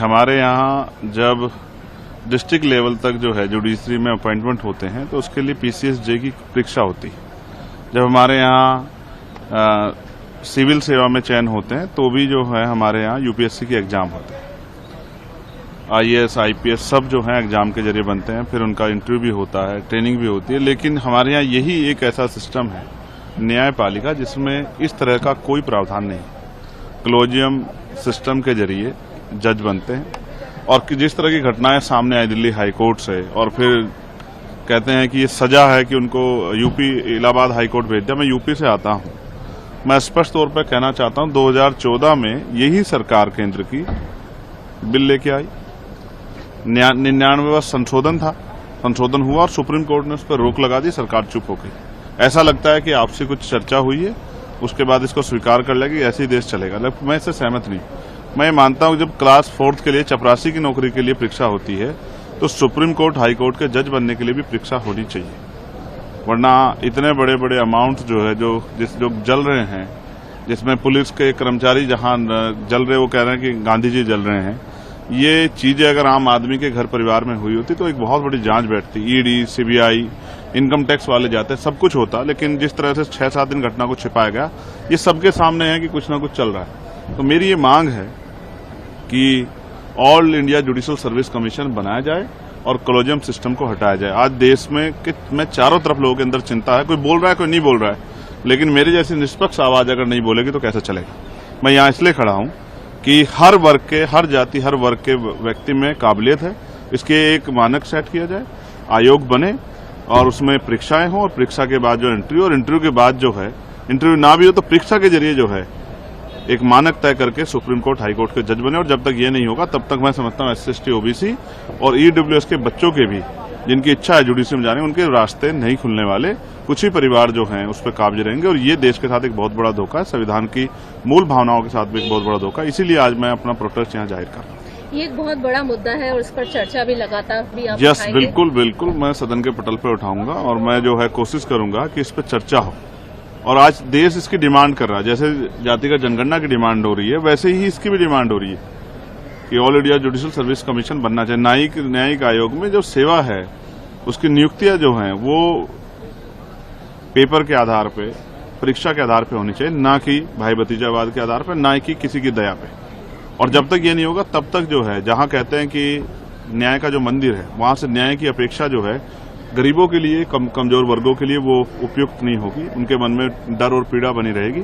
हमारे यहाँ जब डिस्ट्रिक्ट लेवल तक जो है जुडिशरी में अपॉइंटमेंट होते हैं तो उसके लिए पीसीएसजे की परीक्षा होती है। जब हमारे यहाँ सिविल सेवा में चयन होते हैं तो भी जो है हमारे यहाँ यूपीएससी के एग्जाम होते हैं। आईएएस आईपीएस सब जो है एग्जाम के जरिए बनते हैं, फिर उनका इंटरव्यू भी होता है, ट्रेनिंग भी होती है। लेकिन हमारे यहाँ यही एक ऐसा सिस्टम है न्यायपालिका जिसमें इस तरह का कोई प्रावधान नहीं। कॉलेजियम सिस्टम के जरिए जज बनते हैं और जिस तरह की घटनाएं सामने आई दिल्ली हाई कोर्ट से, और फिर कहते हैं कि ये सजा है कि उनको यूपी इलाहाबाद हाई कोर्ट भेज दिया। मैं यूपी से आता हूं, मैं स्पष्ट तौर पर कहना चाहता हूं 2014 में यही सरकार केंद्र की बिल लेके आई, 99वां संशोधन हुआ और सुप्रीम कोर्ट ने उस पर रोक लगा दी, सरकार चुप हो गई। ऐसा लगता है कि आपसे कुछ चर्चा हुई है, उसके बाद इसको स्वीकार कर लेगी, ऐसे ही देश चलेगा। मैं इससे सहमत नहीं। मैं मानता हूं जब क्लास 4th के लिए चपरासी की नौकरी के लिए परीक्षा होती है तो सुप्रीम कोर्ट हाई कोर्ट के जज बनने के लिए भी परीक्षा होनी चाहिए, वरना इतने बड़े बड़े अमाउंट जो है जो जल रहे हैं, जिसमें पुलिस के कर्मचारी जहां जल रहे वो कह रहे हैं कि गांधी जी जल रहे हैं। ये चीजें अगर आम आदमी के घर परिवार में हुई होती तो एक बहुत बड़ी जांच बैठती, ईडी सीबीआई इनकम टैक्स वाले जाते, सब कुछ होता। लेकिन जिस तरह से 6-7 दिन घटना को छिपाया गया, ये सबके सामने है कि कुछ ना कुछ चल रहा है। तो मेरी ये मांग है कि all India judicial service commission बनाया जाए और कॉलेजियम सिस्टम को हटाया जाए। आज देश में चारों तरफ लोगों के अंदर चिंता है, कोई बोल रहा है कोई नहीं बोल रहा है, लेकिन मेरी जैसी निष्पक्ष आवाज अगर नहीं बोलेगी तो कैसे चलेगा। मैं यहाँ इसलिए खड़ा हूँ कि हर वर्ग के, हर जाति, हर वर्ग के व्यक्ति में काबिलियत है, इसके एक मानक सेट किया जाए, आयोग बने और उसमें परीक्षाएं हो, और परीक्षा के बाद जो इंटरव्यू, और इंटरव्यू के बाद जो है इंटरव्यू ना भी हो तो परीक्षा के जरिए जो है एक मानक तय करके सुप्रीम कोर्ट हाई कोर्ट के जज बने। और जब तक ये नहीं होगा तब तक मैं समझता हूँ SC/ST OBC और EWS के बच्चों के भी, जिनकी इच्छा है जुडिशरी में जाने, उनके रास्ते नहीं खुलने वाले। कुछ ही परिवार जो हैं उस पर काबिज रहेंगे और ये देश के साथ एक बहुत बड़ा धोखा है, संविधान की मूल भावनाओं के साथ भी एक बहुत बड़ा धोखा है। इसीलिए आज मैं अपना प्रोटेस्ट यहाँ जाहिर कर रहा हूँ। ये एक बहुत बड़ा मुद्दा है और इस पर चर्चा भी लगातार भी आप यस, बिल्कुल मैं सदन के पटल पर उठाऊंगा और मैं जो है कोशिश करूंगा कि इस पर चर्चा हो। और आज देश इसकी डिमांड कर रहा है, जैसे जातिगत जनगणना की डिमांड हो रही है वैसे ही इसकी भी डिमांड हो रही है कि all India judicial service commission बनना चाहिए। न्यायिक आयोग में जो सेवा है उसकी नियुक्तियां जो हैं वो पेपर के आधार पे, परीक्षा के आधार पे होनी चाहिए, ना कि भाई भतीजावाद के आधार पे, ना कि किसी की दया पे। और जब तक ये नहीं होगा तब तक जो है, जहां कहते हैं कि न्याय का जो मंदिर है वहां से न्याय की अपेक्षा जो है गरीबों के लिए, कमजोर वर्गों के लिए वो उपयुक्त नहीं होगी, उनके मन में डर और पीड़ा बनी रहेगी।